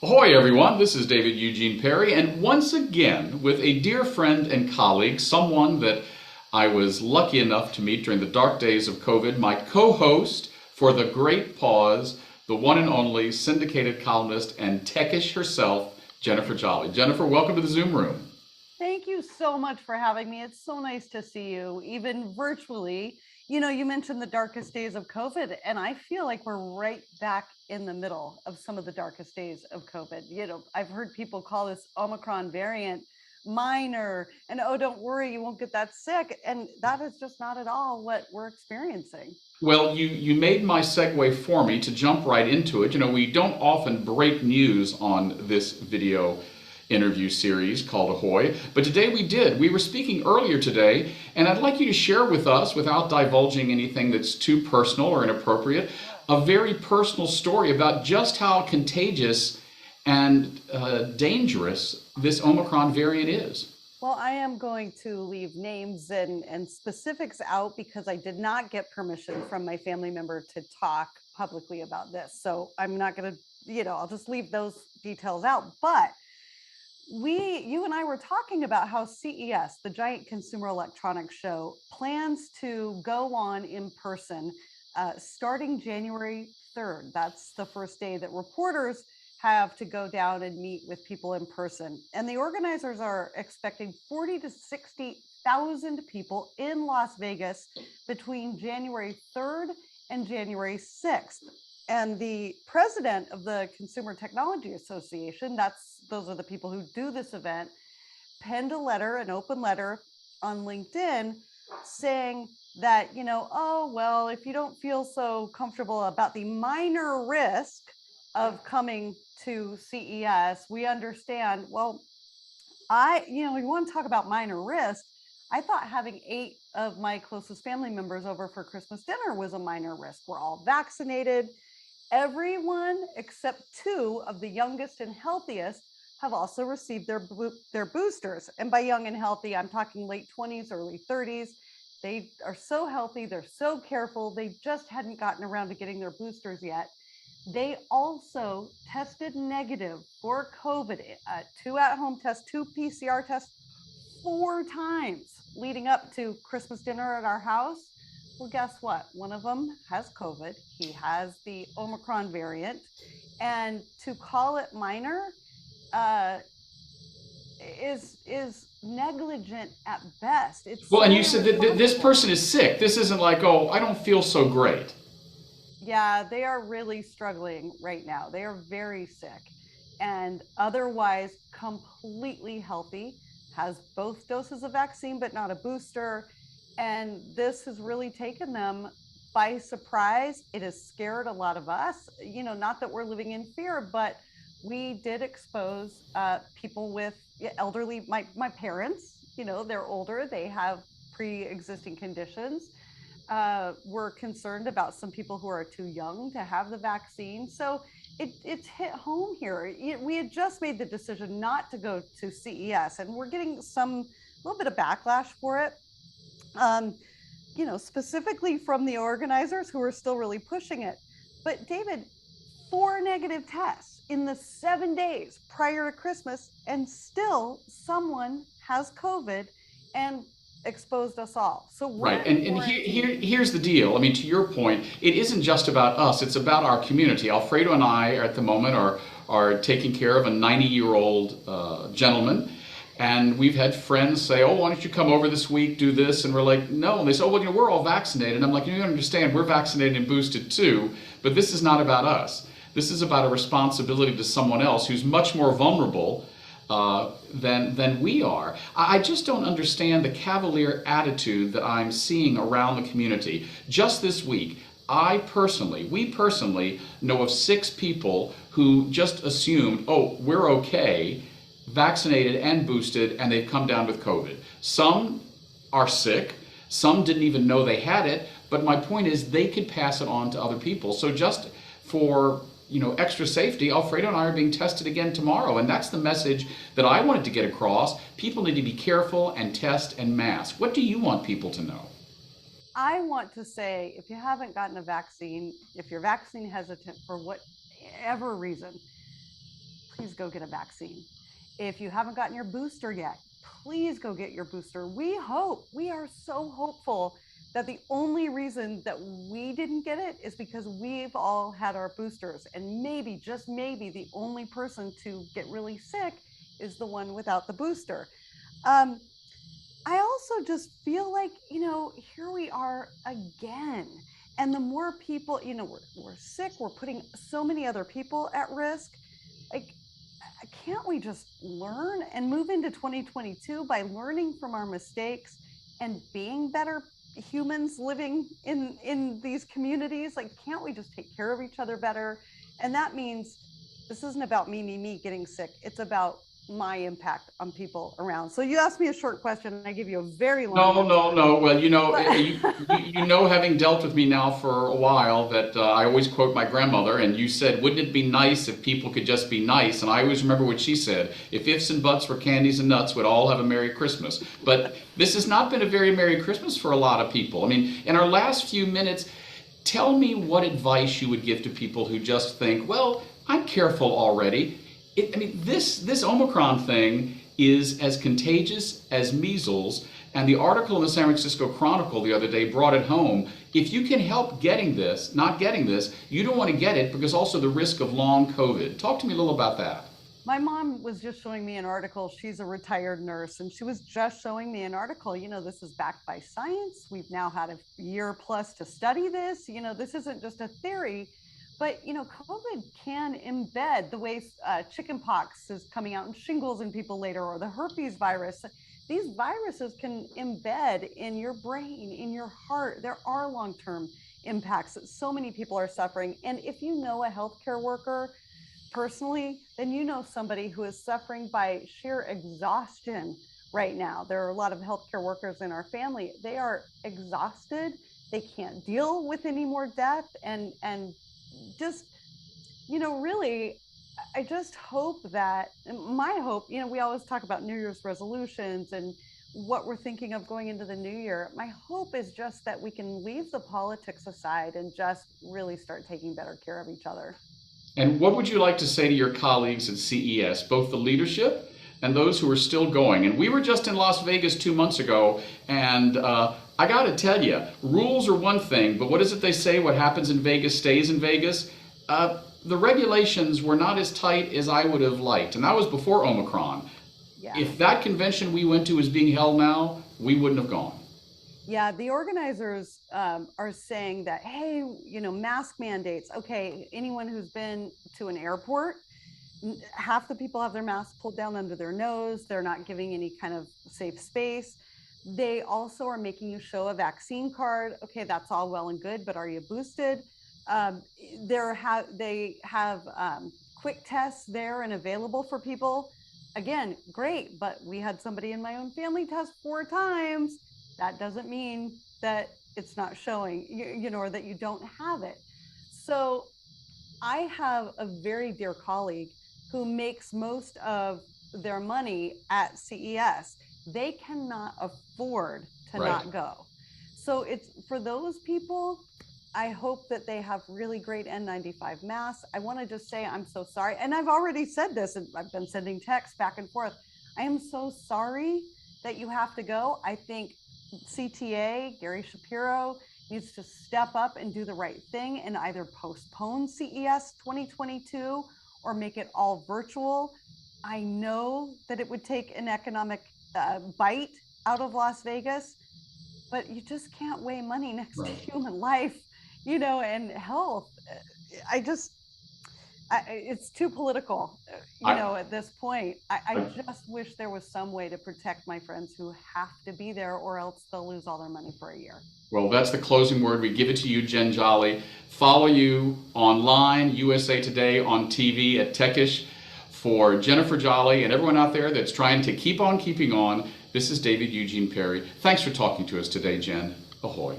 Ahoy, everyone. This is David Eugene Perry, and once again with a dear friend and colleague, someone that I was lucky enough to meet during the dark days of COVID, my co-host for The Great Pause, the one and only syndicated columnist and techish herself, Jennifer Jolly. Jennifer, welcome to the Zoom room. Thank you so much for having me. It's so nice to see you, even virtually. You mentioned the darkest days of COVID, and I feel like we're right back in the middle of some of the darkest days of COVID. I've heard people call this Omicron variant minor, and oh, don't worry, you won't get that sick. And that is just not at all what we're experiencing. Well, you made my segue for me to jump right into it. We don't often break news on this video interview series called Ahoy, but today we did. We were speaking earlier today, and I'd like you to share with us, without divulging anything that's too personal or inappropriate, a very personal story about just how contagious and dangerous this Omicron variant is. Well, I am going to leave names and specifics out because I did not get permission from my family member to talk publicly about this. So I'm not going to, I'll just leave those details out. But you and I were talking about how CES, the giant consumer electronics show, plans to go on in person starting January 3rd. That's the first day that reporters have to go down and meet with people in person. And the organizers are expecting 40 to 60,000 people in Las Vegas between January 3rd and January 6th. And the president of the Consumer Technology Association, those are the people who do this event, penned an open letter on LinkedIn saying that, oh, well, if you don't feel so comfortable about the minor risk of coming to CES, we understand. Well, you want to talk about minor risk. I thought having 8 of my closest family members over for Christmas dinner was a minor risk. We're all vaccinated. Everyone except 2 of the youngest and healthiest have also received their boosters. And by young and healthy, I'm talking late 20s, early 30s. They are so healthy. They're so careful. They just hadn't gotten around to getting their boosters yet. They also tested negative for COVID, 2 at-home tests, 2 PCR tests, 4 times leading up to Christmas dinner at our house. Well, guess what? One of them has COVID. He has the Omicron variant. And to call it minor is negligent at best. It's Well, so and you said that this irresponsible. person is sick. This isn't like, oh, I don't feel so great. Yeah, they are really struggling right now. They are very sick and otherwise completely healthy, has both doses of vaccine, but not a booster. And this has really taken them by surprise. It has scared a lot of us, not that we're living in fear, but we did expose people with elderly, my parents, they're older, they have pre-existing conditions. We're concerned about some people who are too young to have the vaccine. So it's hit home here. We had just made the decision not to go to CES, and we're getting a little bit of backlash for it. Specifically from the organizers who are still really pushing it. But David, 4 negative tests in the 7 days prior to Christmas, and still someone has COVID and exposed us all. So we're Right, in and quarantine. here's the deal. I mean, to your point, it isn't just about us, it's about our community. Alfredo and I, at the moment, are taking care of a 90-year-old gentleman, and we've had friends say, oh, why don't you come over this week, do this, and we're like, no. And they say, oh, well, we're all vaccinated. And I'm like, you understand, we're vaccinated and boosted too, but this is not about us. This is about a responsibility to someone else who's much more vulnerable than we are. I just don't understand the cavalier attitude that I'm seeing around the community. Just this week, we personally know of 6 people who just assumed, oh, we're okay, vaccinated and boosted, and they've come down with COVID. Some are sick, some didn't even know they had it, but my point is they could pass it on to other people. So just for extra safety, Alfredo and I are being tested again tomorrow, and that's the message that I wanted to get across. People need to be careful and test and mask. What do you want people to know? I want to say, if you haven't gotten a vaccine, if you're vaccine hesitant for whatever reason, please go get a vaccine. If you haven't gotten your booster yet, please go get your booster. We are so hopeful that the only reason that we didn't get it is because we've all had our boosters, and maybe, just maybe, the only person to get really sick is the one without the booster. I also just feel like, here we are again. And the more people, we're sick, we're putting so many other people at risk. Like, can't we just learn and move into 2022 by learning from our mistakes and being better humans living in these communities? Like, can't we just take care of each other better? And that means this isn't about me getting sick. It's about my impact on people around. So you asked me a short question and I give you a very long answer. No. Well, you know, having dealt with me now for a while, that I always quote my grandmother, and you said, wouldn't it be nice if people could just be nice? And I always remember what she said: if ifs and buts were candies and nuts, we'd all have a Merry Christmas. But this has not been a very Merry Christmas for a lot of people. I mean, in our last few minutes, tell me what advice you would give to people who just think, well, I'm careful already. This Omicron thing is as contagious as measles, and the article in the San Francisco Chronicle the other day brought it home. If you can help not getting this, you don't want to get it, because also the risk of long COVID. Talk to me a little about that. My mom was just showing me an article. She's a retired nurse, and she was just showing me an article. This is backed by science. We've now had a year plus to study this. This isn't just a theory. But, COVID can embed the way chickenpox is coming out and shingles in people later, or the herpes virus. These viruses can embed in your brain, in your heart. There are long-term impacts that so many people are suffering. And if you know a healthcare worker personally, then you know somebody who is suffering by sheer exhaustion right now. There are a lot of healthcare workers in our family. They are exhausted. They can't deal with any more death. And just, really, I just hope that, my hope, we always talk about New Year's resolutions and what we're thinking of going into the new year. My hope is just that we can leave the politics aside and just really start taking better care of each other. And what would you like to say to your colleagues at CES, both the leadership and those who are still going? And we were just in Las Vegas 2 months ago, and I got to tell you, rules are one thing, but what is it they say? What happens in Vegas stays in Vegas. The regulations were not as tight as I would have liked, and that was before Omicron. Yeah. If that convention we went to is being held now, we wouldn't have gone. Yeah, the organizers are saying that, hey, mask mandates. Okay, anyone who's been to an airport, half the people have their masks pulled down under their nose. They're not giving any kind of safe space. They also are making you show a vaccine card. Okay, that's all well and good, but are you boosted? They have quick tests there and available for people. Again, great, but we had somebody in my own family test 4 times. That doesn't mean that it's not showing, or that you don't have it. So I have a very dear colleague who makes most of their money at CES. They cannot afford to not go. So it's for those people, I hope that they have really great N95 masks. I want to just say, I'm so sorry. And I've already said this, and I've been sending texts back and forth. I am so sorry that you have to go. I think CTA, Gary Shapiro, needs to step up and do the right thing and either postpone CES 2022 or make it all virtual. I know that it would take an economic bite out of Las Vegas, but you just can't weigh money next to human life, and health. It's too political, at this point. I just wish there was some way to protect my friends who have to be there, or else they'll lose all their money for a year. Well, that's the closing word. We give it to you, Jen Jolly. Follow you online, USA Today, on TV at Techish. For Jennifer Jolly and everyone out there that's trying to keep on keeping on, this is David Eugene Perry. Thanks for talking to us today, Jen. Ahoy.